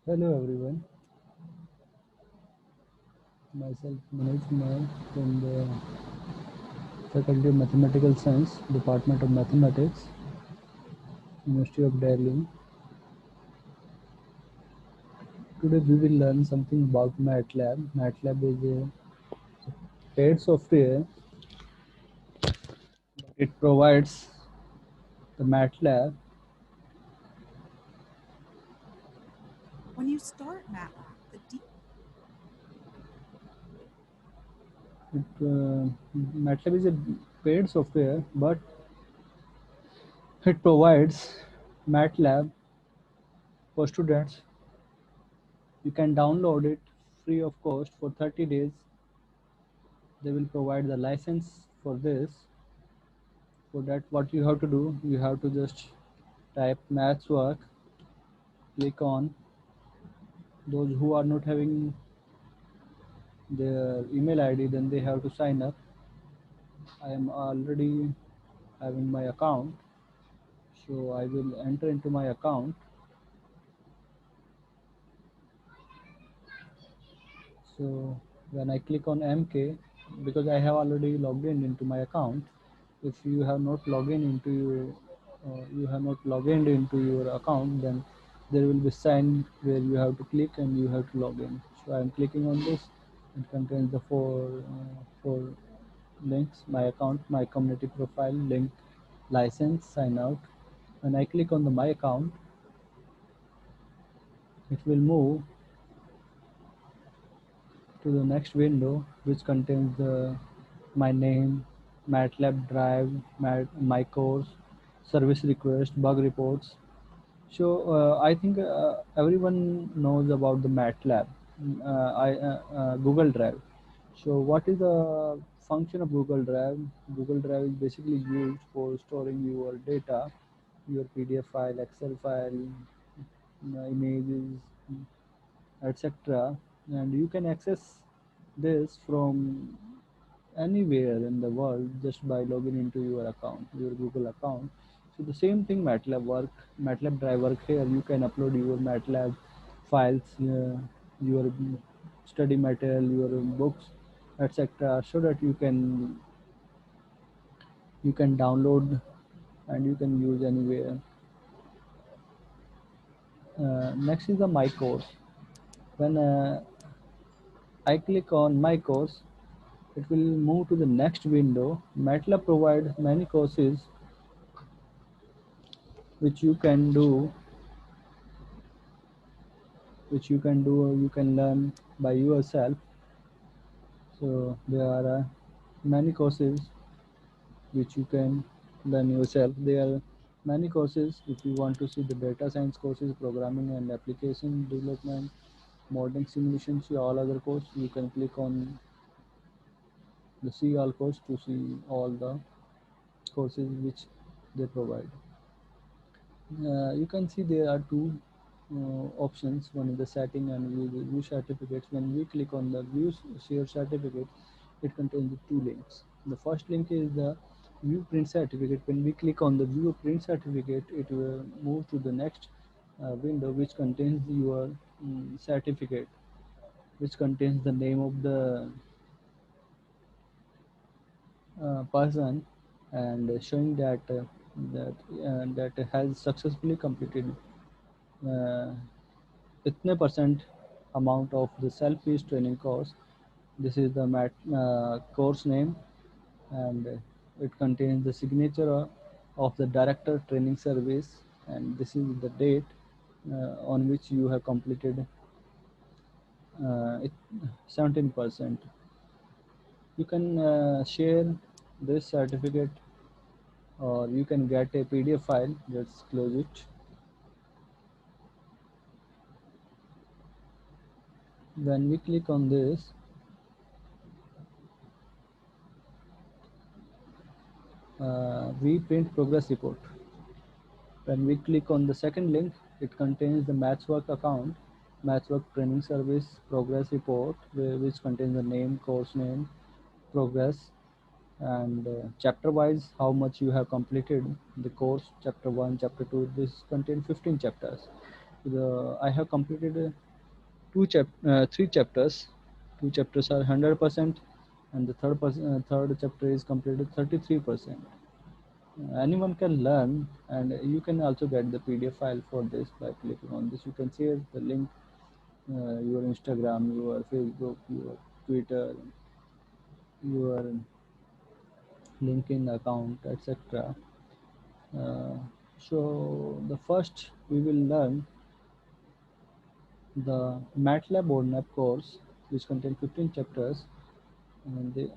Hello everyone, myself Manoj Kumar from the Faculty of Mathematical Science, Department of Mathematics, University of Delhi. Today we will learn something about MATLAB. MATLAB is a paid software. It provides the MATLAB. When you start MATLAB, MATLAB is a paid software, but it provides MATLAB for students. You can download it free of cost for 30 days. They will provide the license for this. For that, what you have to do, you have to just type maths work, click on. Those who are not having their email ID, then they have to sign up. I am already having my account, so I will enter into my account. So when I click on MK, because I have already logged in into my account, if you have not logged in into you have not logged in into your account, then there will be sign where you have to click and you have to log in. So I am clicking on this. It contains the four links: my account, my community profile, link, license, sign out. When I click on the my account, it will move to the next window, which contains my name, MATLAB drive, my course, service request, bug reports. So I think everyone knows about the MATLAB, Google Drive. So what is the function of Google Drive? Google Drive is basically used for storing your data, your PDF file, Excel file, images, etc. And you can access this from anywhere in the world just by logging into your account, your Google account. So the same thing MATLAB drive work here. You can upload your MATLAB files, your study material, your books, etc. so that you can download and you can use anywhere. Next is the my course. When I click on my course, it will move to the next window. MATLAB provides many courses which you can do, you can learn by yourself. So there are many courses which you can learn yourself. There are many courses if you want to see the data science courses, programming and application development, modeling simulation, see all other courses. You can click on the see all course to see all the courses which they provide. You can see there are two options. One is the setting and view certificates. When we click on the view share certificate, it contains the two links. The first link is the view print certificate. When we click on the view print certificate, it will move to the next window which contains your certificate, which contains the name of the person and showing that has successfully completed uh, इतने percent amount of the self-paced training course. This is the course name, and it contains the signature of the director training service, and this is the date on which you have completed 17%. You can share this certificate, or you can get a PDF file. Let's close it. When we click on this, we print progress report. When we click on the second link, it contains the MathsWork account, MathsWork training service progress report, which contains the name, course name, progress, and chapter wise how much you have completed the course. Chapter 1, chapter 2, this contains 15 chapters. I have completed three chapters. Two chapters are 100%, and the third chapter is completed 33%. Anyone can learn, and you can also get the PDF file for this by clicking on this. You can share the link, your Instagram, your Facebook, your Twitter, your LinkedIn account, etc. Uh, so the first we will learn the MATLAB ODNAP course, which contains 15 chapters. And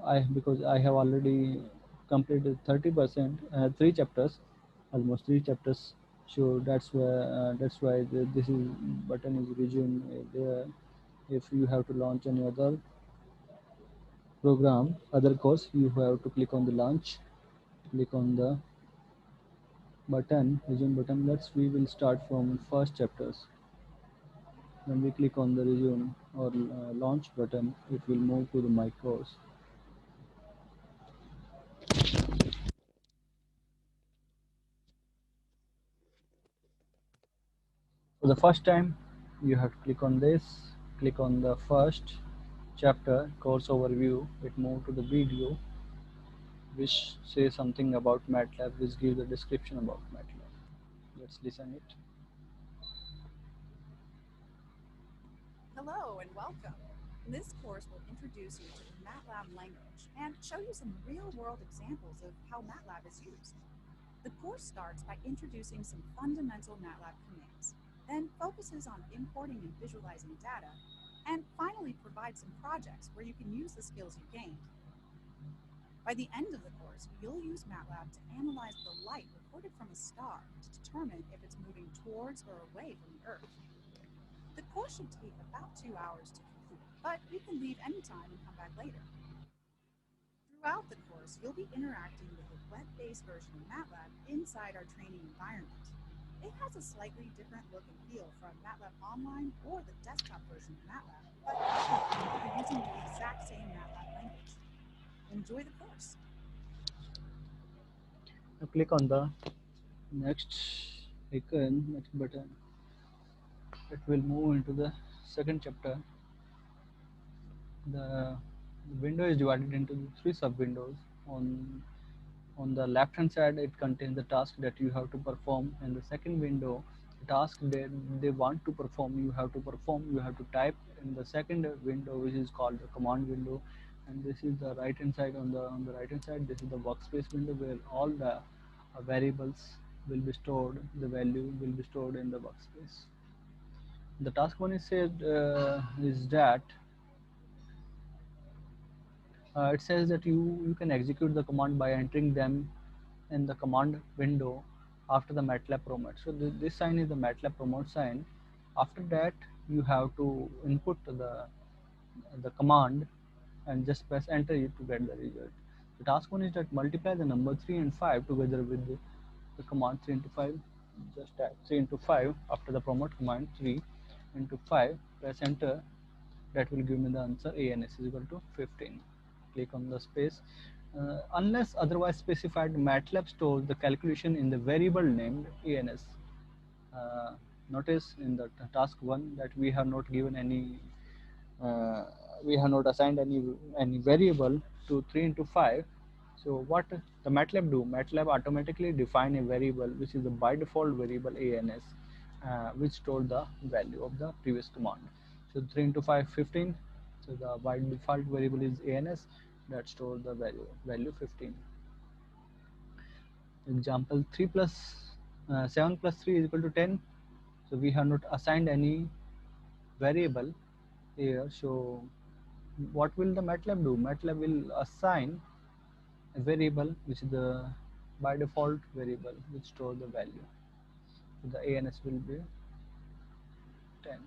I because I have already completed 30%, three chapters, almost three chapters. So that's why this is button is resume there. If you have to launch any other program, other course, you have to click on the launch, click on the button, resume button. We will start from first chapters. When we click on the resume or launch button, it will move to the my course. For the first time, you have to click on this, click on the first chapter, course overview. It move to the video, which says something about MATLAB, which gives the description about MATLAB. Let's listen it. Hello and welcome. This course will introduce you to the MATLAB language and show you some real-world examples of how MATLAB is used. The course starts by introducing some fundamental MATLAB commands, then focuses on importing and visualizing data, and finally provides some projects where you can use the skills you gained. By the end of the course, you'll use MATLAB to analyze the light reported from a star to determine if it's moving towards or away from the Earth. The course should take about 2 hours to complete, but you can leave anytime and come back later. Throughout the course, you'll be interacting with the web-based version of MATLAB inside our training environment. It has a slightly different look and feel from MATLAB Online or the desktop version of MATLAB, but you're using the exact same MATLAB language. Enjoy the course. Now click on the next icon, next button. It will move into the second chapter. The window is divided into three sub windows. On the left hand side, it contains the task that you have to perform. In the second window, the task that they want to perform, you have to perform. You have to type in the second window, which is called the command window. And this is the right hand side. On the right hand side, this is the workspace window where all the variables will be stored. The value will be stored in the workspace. The task one is that it says that you can execute the command by entering them in the command window after the MATLAB promote. So this sign is the MATLAB promote sign. After that, you have to input the command and just press enter it to get the result. The task one is that multiply the number 3 and 5 together with the command 3 into 5. Just type 3 into 5 after the promote command 3 into 5. Press enter. That will give me the answer ANS is equal to 15. Click on the space. Unless otherwise specified, MATLAB stores the calculation in the variable named ANS. Notice in the task 1 that we have not given any, we have not assigned any variable to 3 into 5. So what the MATLAB do? MATLAB automatically define a variable which is the by default variable ANS, which store the value of the previous command. So 3 into 5, 15. So the by default variable is ANS that store the value 15. Example 3 plus 7 plus 3 is equal to 10. So we have not assigned any variable here. So what will the MATLAB do? MATLAB will assign a variable which is the by default variable which store the value. So the ANS will be 10.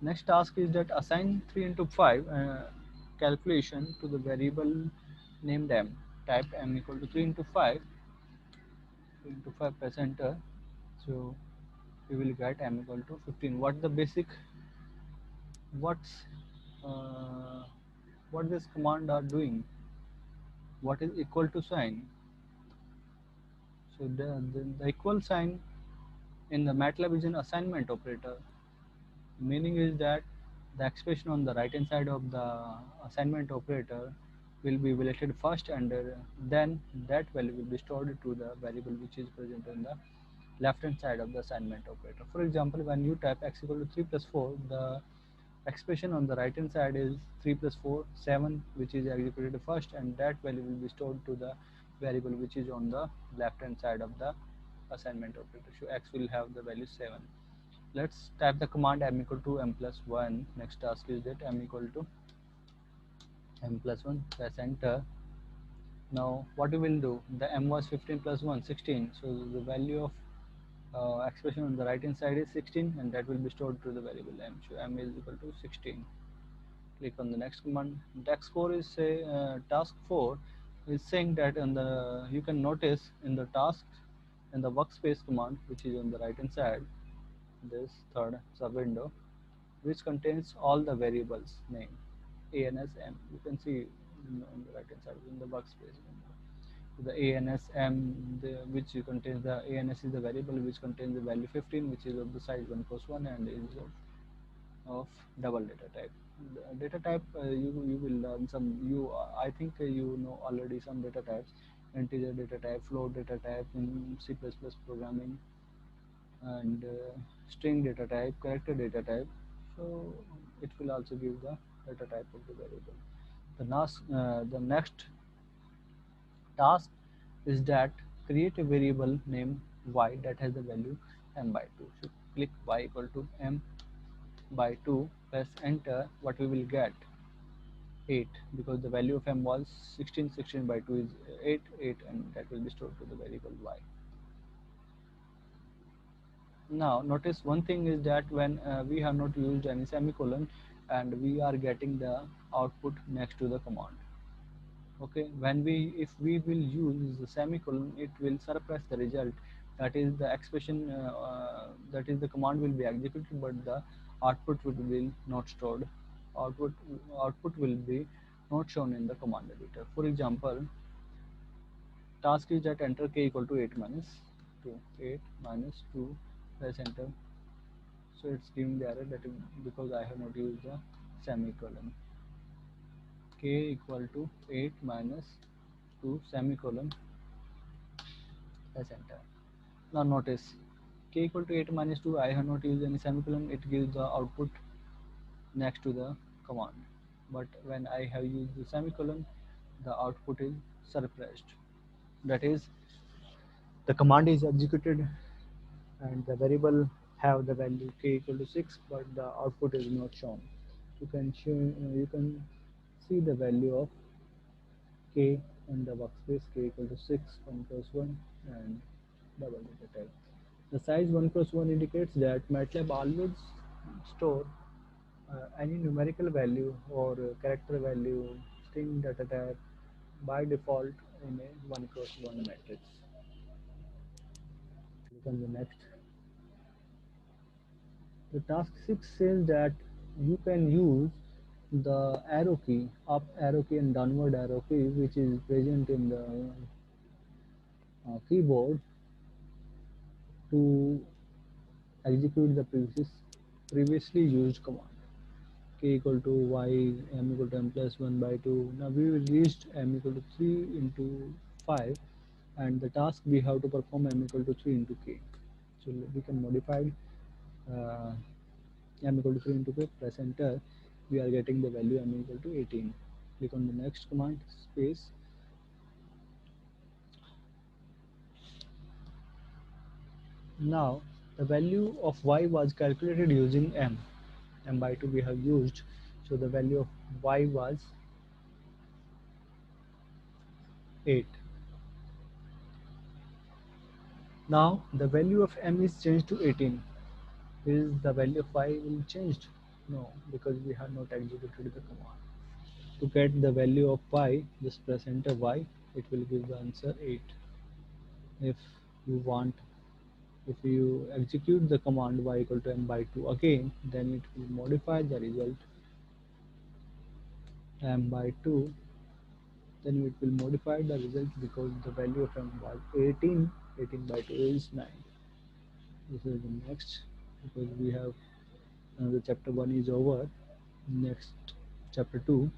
Next task is that assign 3 into 5 calculation to the variable named m. Type m equal to 3 into 5. 3 into 5, press enter. So we will get m equal to 15. What's what this command are doing? What is equal to sign? So the equal sign in the MATLAB is an assignment operator. Meaning is that the expression on the right hand side of the assignment operator will be evaluated first, and then that value will be stored to the variable which is present on the left hand side of the assignment operator. For example, when you type x equal to 3 plus 4, the expression on the right hand side is 3 plus 4 7, which is executed first, and that value will be stored to the variable which is on the left hand side of the assignment operator. So x will have the value 7. Let's type the command m equal to m plus 1. Next task is that m equal to m plus 1. Press enter. Now what we will do, the m was 15 plus 1 16, so the value of expression on the right hand side is 16, and that will be stored to the variable m. So m is equal to 16. Click on the next command. Task 4 is say task 4 is saying that on the, you can notice in the task in the workspace command which is on the right hand side, this third sub window, which contains all the variables name ANSM. You can see on the right hand side in the workspace window. The ANSM, which contains the ANS is the variable which contains the value 15, which is of the size 1 cross 1 and is of double data type. The data type, you will learn some. I think you know already some data types: integer data type, float data type in C++ programming, and string data type, character data type. So it will also give the data type of the variable. The next task is that create a variable named y that has the value m by 2. So click y equal to m by 2, press enter. What we will get 8, because the value of m was 16. 16 by 2 is 8, and that will be stored to the variable y. Now notice one thing is that when we have not used any semicolon, and we are getting the output next to the command. Okay, when if we will use the semicolon, it will suppress the result. That is the expression, that is the command will be executed, but the output will not stored. Output output will be not shown in the command editor. For example, task is that enter k equal to 8 minus 2. 8 minus 2, press enter. So it's giving the error that is because I have not used the semicolon. K equal to 8 minus 2 semicolon, press enter. Now notice k equal to 8 minus 2, I have not used any semicolon, it gives the output next to the command. But when I have used the semicolon, the output is suppressed. That is, the command is executed and the variable have the value k equal to 6, but the output is not shown. You can see the value of k in the workspace, k equal to 6, 1 plus 1, and double data type. The size 1 plus 1 indicates that MATLAB always store any numerical value or character value, string data type by default in a 1 cross 1 matrix. Click on the next. The task 6 says that you can use the arrow key, up arrow key and downward arrow key, which is present in the keyboard, to execute the previously used command. K equal to y, m equal to m plus 1 by 2. Now we will reached m equal to 3 into 5, and the task we have to perform m equal to 3 into k. So we can modify uh, m equal to 3 into k, press enter. We are getting the value m equal to 18. Click on the next command, space. Now the value of y was calculated using m by 2 we have used, so the value of y was 8. Now the value of m is changed to 18. Is the value of y will changed? No, because we have not executed the command. To get the value of y, just press enter y, it will give the answer 8. If you want, if you execute the command y equal to m by 2 again, then it will modify the result m by 2, then it will modify the result because the value of m was 18. 18 by 2 is 9. This is the next, because we have the chapter 1 is over. Next, chapter 2.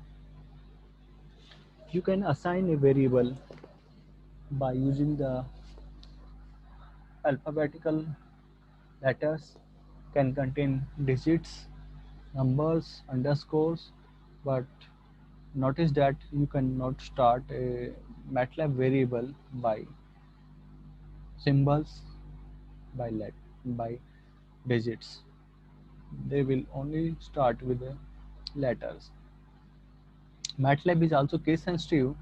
You can assign a variable by using the alphabetical letters, can contain digits, numbers, underscores, but notice that you cannot start a MATLAB variable by symbols, by digits. They will only start with the letters. MATLAB is also case sensitive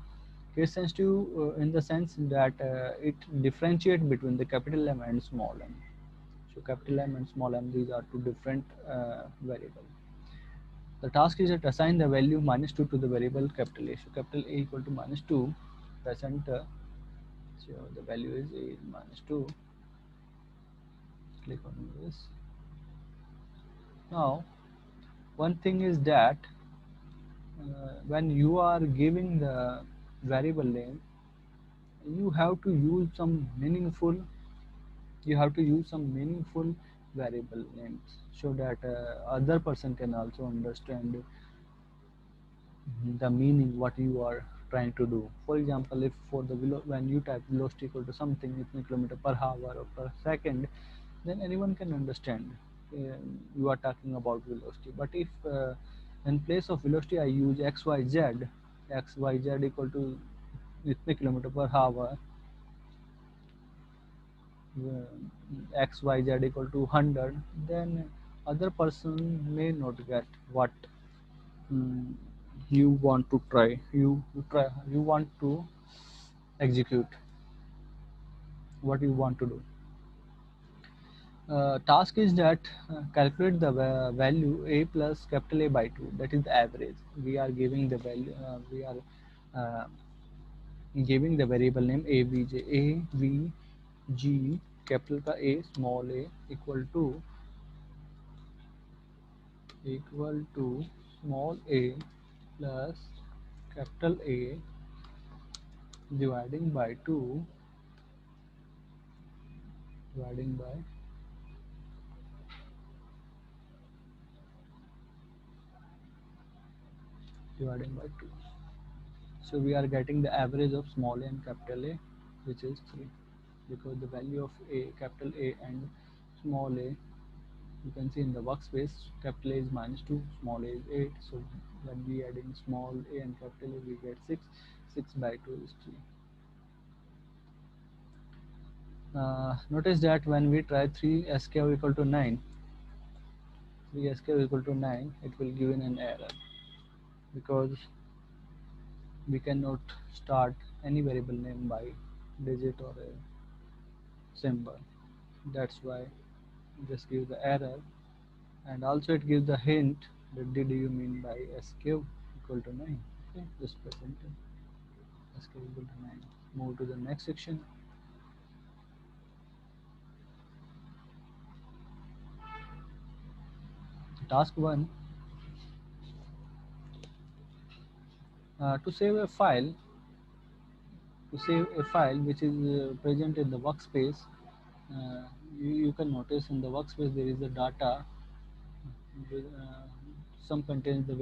in the sense that it differentiates between the capital M and small m. So capital M and small m, these are two different variables. The task is to assign the value -2 to the variable capital A. So capital A equal to -2, press enter. So the value is A -2. Click on this. Now, one thing is that when you are giving the variable name, you have to use some meaningful variable names, so that other person can also understand the meaning what you are trying to do. For example, if for the when you type velocity equal to something in kilometer per hour or per second, then anyone can understand you are talking about velocity. But if in place of velocity I use xyz equal to kilometer per hour, xyz equal to 100, then other person may not get what mm, you want to you want to execute, what you want to do. Task is that calculate the value a plus capital A by 2, that is the average. We are giving the value, we are uh, giving the variable name avg, avg capital ka A, small a equal to small a plus capital A dividing by 2 dividing by dividing by 2. So we are getting the average of small a and capital A, which is 3, because the value of a, capital A and small a, you can see in the workspace, capital A is -2, small a is 8. So when we adding small a and capital A, we get 6. 6 by 2 is 3. Notice that when we try 3 SKU equal to 9, 3 SKU equal to 9, it will give an error, because we cannot start any variable name by digit or a symbol. That's why this gives the error. And also it gives the hint that did you mean by SQ equal to 9. Okay, just press enter. SQ equal to 9. Move to the next section. Task 1. To save a file, which is present in the workspace, you can notice in the workspace there is a data. uh, some contains the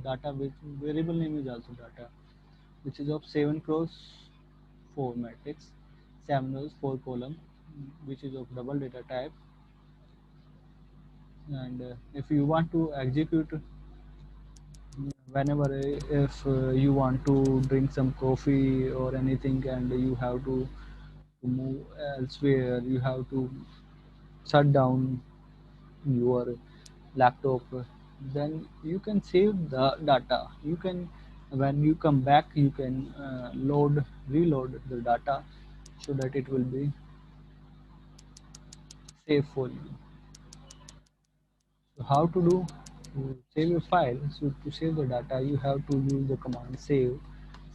data, which variable name is also data, which is of 7 rows 4 matrix, 7 rows 4 column, which is of double data type. And if you want to execute whenever, if you want to drink some coffee or anything and you have to move elsewhere, you have to shut down your laptop, then you can save the data. You can, when you come back, you can reload the data, so that it will be safe for you. So how to do to save a file? So to save the data, you have to use the command save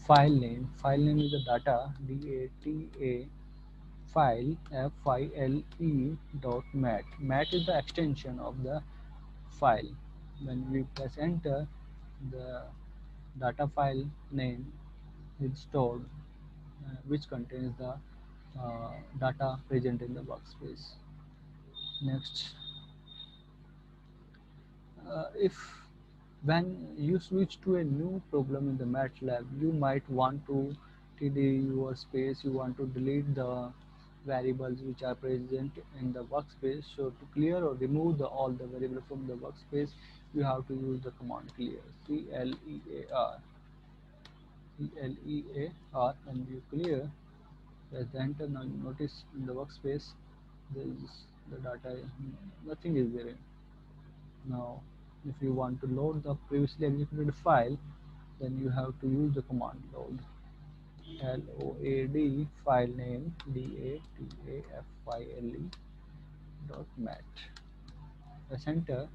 file name. File name is the data, data file, file dot mat. Mat is the extension of the file. When we press enter, the data file name is stored, which contains the data present in the workspace. Next, if when you switch to a new problem in the MATLAB, you might want to tidy your space. You want to delete the variables which are present in the workspace. So to clear or remove all the variables from the workspace, you have to use the command clear. CLEAR. CLEAR. And you clear, press the enter. Now you notice in the workspace there is the data, nothing is there. Now, if you want to load the previously executed file, then you have to use the command load. LOAD file name DATAFILE dot mat. Press enter.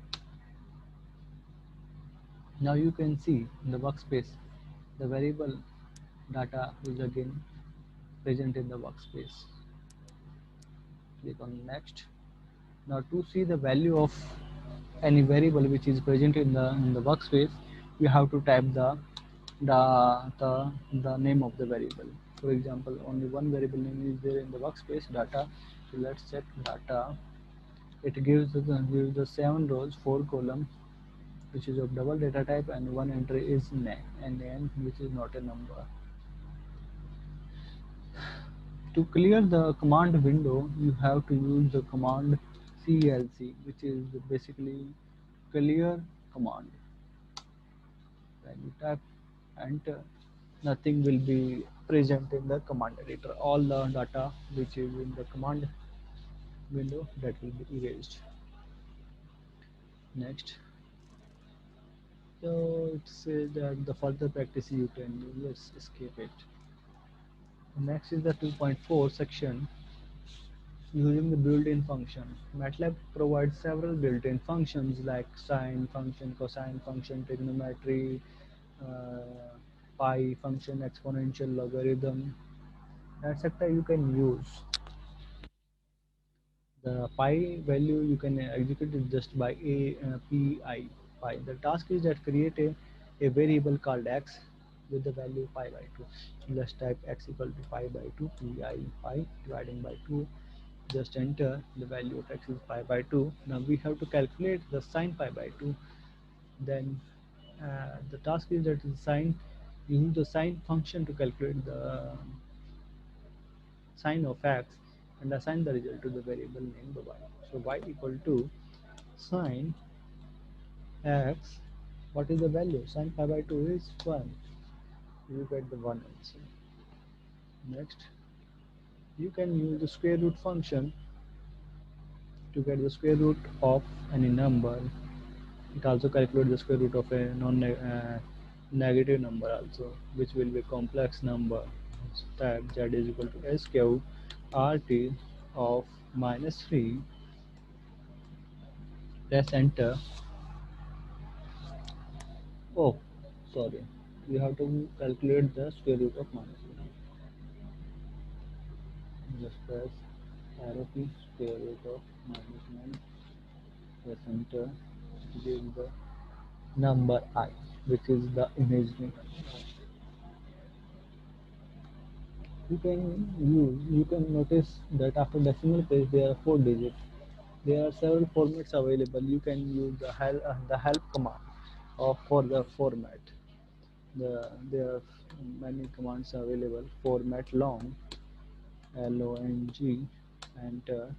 Now you can see in the workspace the variable data is again present in the workspace. Click on next. Now to see the value of any variable which is present in the workspace, you have to type the name of the variable. For example, only one variable name is there in the workspace, data. So let's check data. It gives the 7 rows, 4 columns, which is of double data type, and one entry is name, and name which is not a number. To clear the command window, you have to use the command CLC, which is basically clear command. When you type enter, nothing will be present in the command editor. All the data which is in the command window, that will be erased. Next, so it says that the further practice you can do. Let's escape it. Next is the 2.4 section, using the built-in function. MATLAB provides several built-in functions like sine function, cosine function, trigonometry, pi function, exponential, logarithm, etc. You can use. The pi value you can execute it just by pi. The task is that create a variable called x with the value pi by 2. Let's type x equal to pi by 2 pi dividing by 2. Just enter. The value of x is pi by 2. Now we have to calculate the sine pi by 2. Then the task is that the sine, use the sine function to calculate the sine of x and assign the result to the variable named y. So y equal to sine x. What is the value? Sine pi by 2 is 1. You get the 1 answer. Next, you can use the square root function to get the square root of any number. It also calculates the square root of a negative number also, which will be a complex number. So type z is equal to s cube rt of minus 3. Press enter. Oh, sorry. You have to calculate the square root of minus 1. Just press arrow key, square root of minus 1. Press enter. Give the number I, which is the imaginary number. You can notice that after decimal place there are 4 digits. There are several formats available. You can use the help command for the format. There are many commands available. Format long, long, enter.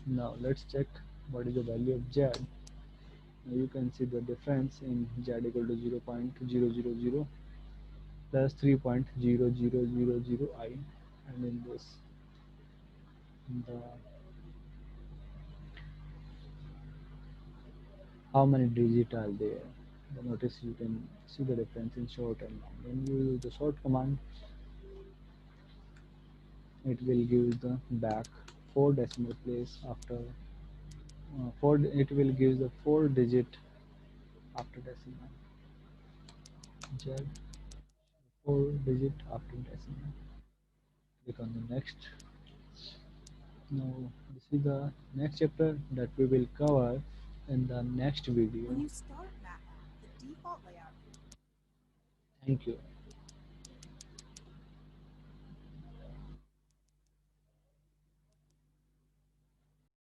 Now let's check what is the value of z. Now you can see the difference in z equal to 0.000 plus 3.0000 I, and in this the how many digits are there. Notice you can see the difference in short and long. When you use the short command, it will give the back 4 decimal place after 4. It will give the 4 digit after decimal. Z 4 digit after decimal. Click on the next. Now this is the next chapter that we will cover in the next video. When you start MATLAB, the default layout. Thank you.